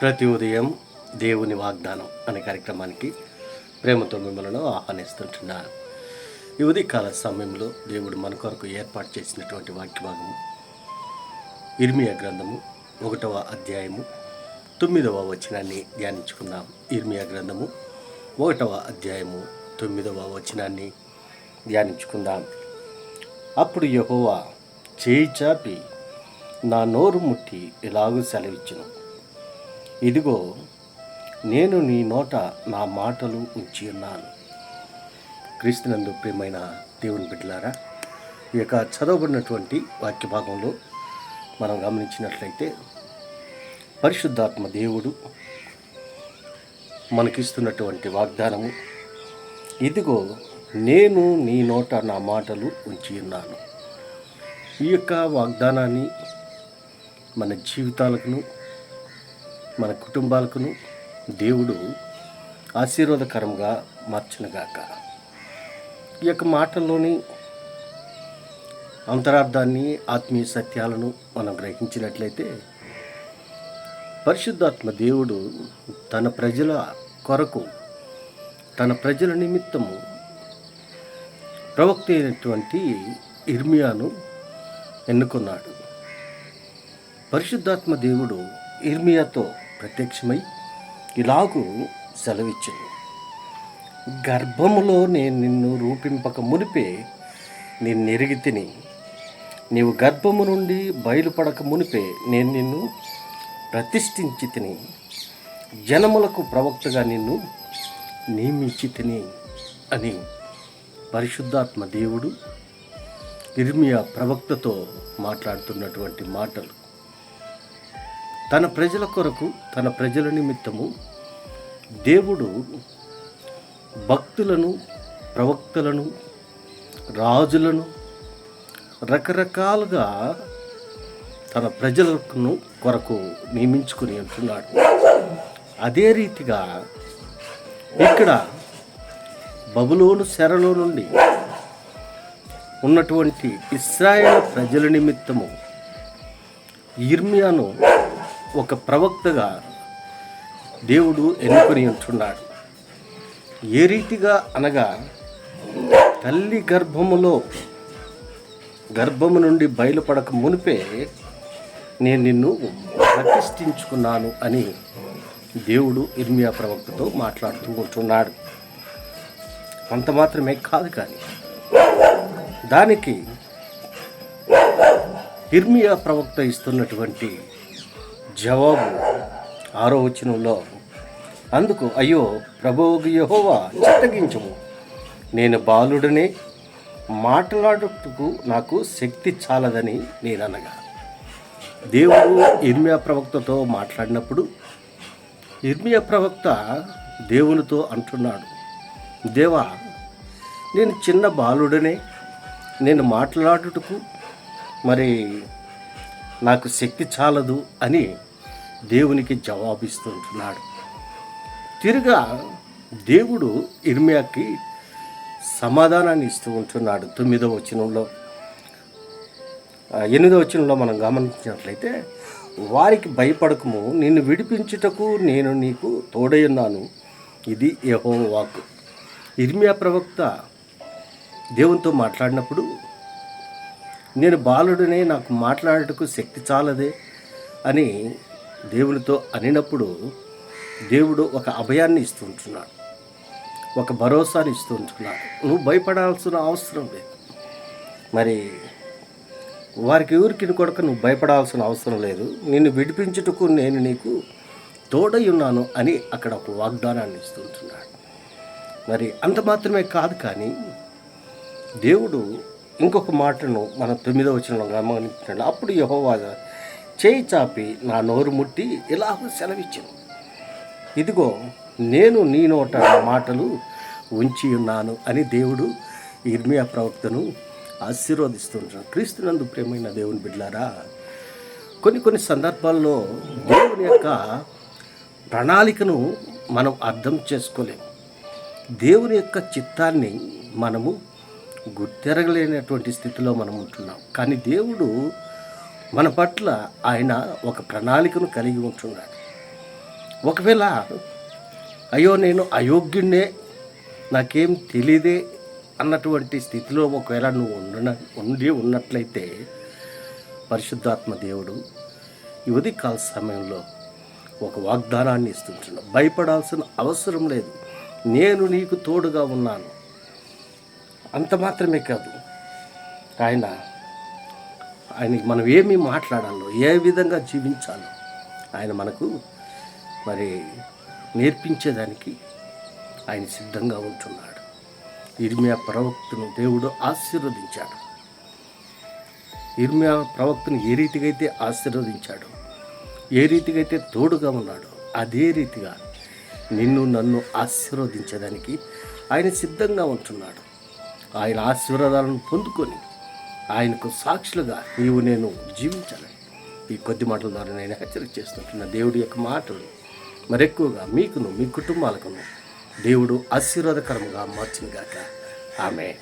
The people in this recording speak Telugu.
ప్రతి ఉదయం దేవుని వాగ్దానం అనే కార్యక్రమానికి ప్రేమతో మిమ్మల్ని ఆహ్వానిస్తుంటున్నాను. ఈ ఉదయకాల సమయంలో దేవుడు మన కొరకు ఏర్పాటు చేసినటువంటి వాక్య భాగము ఇర్మియా గ్రంథము 1వ అధ్యాయము 9వ వచనాన్ని ధ్యానించుకుందాం. ఇర్మియా గ్రంథము 1వ అధ్యాయము 9వ వచనాన్ని ధ్యానించుకుందాం. అప్పుడు యెహోవా చేయి చాపి నా నోరు ముట్టి ఇలాగూ సెలవిచ్చును, ఇదిగో నేను నీ నోట నా మాటలు ఉంచి ఉన్నాను. క్రీస్తునందు ప్రియమైన దేవుని బిడ్డలారా, ఈ యొక్క చదవబడినటువంటి వాక్య భాగంలో మనం గమనించినట్లయితే పరిశుద్ధాత్మ దేవుడు మనకిస్తున్నటువంటి వాగ్దానము, ఇదిగో నేను నీ నోట నా మాటలు ఉంచి ఉన్నాను. ఈ యొక్క వాగ్దానాన్ని మన జీవితాలకును మన కుటుంబాలకును దేవుడు ఆశీర్వాదకరంగా మార్చునుగాక. ఈ యొక్క మాటల్లోని అంతరార్థాన్ని, ఆత్మీయ సత్యాలను మనం గ్రహించినట్లయితే పరిశుద్ధాత్మ దేవుడు తన ప్రజల కొరకు, తన ప్రజల నిమిత్తము ప్రవక్త అయినటువంటి ఇర్మియాను ఎన్నుకున్నాడు. పరిశుద్ధాత్మ దేవుడు ఇర్మియాతో ప్రత్యక్షమై ఇలాగూ సెలవిచ్చును, గర్భములో నేను నిన్ను రూపింపక మునిపే నేను ఎరిగి తిని, నీవు గర్భము నుండి బయలుపడక మునిపే నేను నిన్ను ప్రతిష్ఠించి తిని, జనములకు ప్రవక్తగా నిన్ను నియమించి తిని అని పరిశుద్ధాత్మ దేవుడు ఇర్మియా ప్రవక్తతో మాట్లాడుతున్నటువంటి మాటలు. తన ప్రజల కొరకు, తన ప్రజల నిమిత్తము దేవుడు భక్తులను, ప్రవక్తలను, రాజులను రకరకాలుగా తన ప్రజలను కొరకు నియమించుకుని ఉంటున్నాడు. అదే రీతిగా ఇక్కడ బబులోను చెరలో నుండి ఉన్నటువంటి ఇశ్రాయేలు ప్రజల నిమిత్తము ఇర్మియాను ఒక ప్రవక్తగా దేవుడు ఎన్నుకొని ఉంటున్నాడు. ఏ రీతిగా అనగా, తల్లి గర్భము నుండి బయలుపడక మునిపే నేను నిన్ను ప్రతిష్ఠించుకున్నాను అని దేవుడు ఇర్మియా ప్రవక్తతో మాట్లాడుతూ ఉంటున్నాడు. అంత మాత్రమే కాదు, కానీ దానికి ఇర్మియా ప్రవక్త ఇస్తున్నటువంటి జవాబు 6వ వచనంలో, అందుకు అయ్యో ప్రభువు యెహోవా చిత్తగించుము, నేను బాలుడనే, మాట్లాడుటకు నాకు శక్తి చాలదని నేననగా. దేవుడు ఇర్మియా ప్రవక్తతో మాట్లాడినప్పుడు ఇర్మియా ప్రవక్త దేవునితో అంటున్నాడు, దేవా, నేను చిన్న బాలుడనే, నేను మాట్లాడుటకు మరి నాకు శక్తి చాలదు అని దేవునికి జవాబిస్తుంటున్నాడు. తిరుగా దేవుడు ఇర్మియాకి సమాధానాన్ని ఇస్తూ ఉంటున్నాడు. 9వ వచనంలో, 8వ వచనంలో మనం గమనించినట్లయితే, వారికి భయపడకము, నిన్ను విడిపించుటకు నేను నీకు తోడయ్యున్నాను, ఇది యెహోవా వాక్కు. ఇర్మియా ప్రవక్త దేవునితో మాట్లాడినప్పుడు, నేను బాలుడనే, నాకు మాట్లాడటకు శక్తి చాలదే అని దేవునితో అనినప్పుడు దేవుడు ఒక అభయాన్ని ఇస్తుంటున్నాడు, ఒక భరోసాని ఇస్తుంటున్నాడు. నువ్వు భయపడాల్సిన అవసరం లేదు, మరి వారికి ఊరికి కొడక నువ్వు భయపడాల్సిన అవసరం లేదు, నిన్ను విడిపించుటకు నేను నీకు తోడై ఉన్నాను అని అక్కడ ఒక వాగ్దానాన్ని ఇస్తుంటున్నాడు. మరి అంత మాత్రమే కాదు, కానీ దేవుడు ఇంకొక మాటను మనం 9వ వచనంలో గమనించాడు. అప్పుడు యెహోవా చేయి చాపి నా నోరు ముట్టి ఇలాగూ సెలవిచ్చును, ఇదిగో నేను నీ నోట నా మాటలు ఉంచి ఉన్నాను అని దేవుడు ఇర్మియా ప్రవక్తను ఆశీర్వదిస్తుంటాడు. క్రీస్తునందు ప్రియమైన దేవుని బిడ్డలారా, కొన్ని సందర్భాల్లో దేవుని యొక్క ప్రణాళికను మనం అర్థం చేసుకోలేము. దేవుని యొక్క చిత్తాన్ని మనము గుర్తెరగలేనటువంటి స్థితిలో మనం ఉంటున్నాం. కానీ దేవుడు మన పట్ల ఆయన ఒక ప్రణాళికను కలిగి ఉంటున్నాడు. ఒకవేళ అయ్యో నేను అయోగ్యుణ్ణే, నాకేం తెలియదే అన్నటువంటి స్థితిలో ఒకవేళ నువ్వు ఉన్నట్లయితే పరిశుద్ధాత్మ దేవుడు ఈ ఉదయకాల సమయంలో ఒక వాగ్దానాన్ని ఇస్తుంటున్నాను. భయపడాల్సిన అవసరం లేదు, నేను నీకు తోడుగా ఉన్నాను. అంత మాత్రమే కాదు, ఆయనకి మనం ఏమి మాట్లాడాలో, ఏ విధంగా జీవించాలో ఆయన మనకు మరి నేర్పించేదానికి ఆయన సిద్ధంగా ఉంటున్నాడు. ఇర్మియా ప్రవక్తను దేవుడు ఆశీర్వదించాడు. ఇర్మియా ప్రవక్తను ఏ రీతిగా అయితే ఆశీర్వదించాడు, ఏ రీతిగా అయితే తోడుగా ఉన్నాడో, అదే రీతిగా నిన్ను నన్ను ఆశీర్వదించడానికి ఆయన సిద్ధంగా ఉంటున్నాడు. ఆయన ఆశీర్వాదాలను పొందుకొని ఆయనకు సాక్షులుగా నీవు నేను జీవించాలని ఈ కొద్ది మాటల ద్వారా నేను హెచ్చరిక చేస్తుంటున్న దేవుడి యొక్క మాటలు మరెక్కువగా మీకును మీ కుటుంబాలకును దేవుడు ఆశీర్వాదకరంగా మార్చినగాక. ఆమేన్.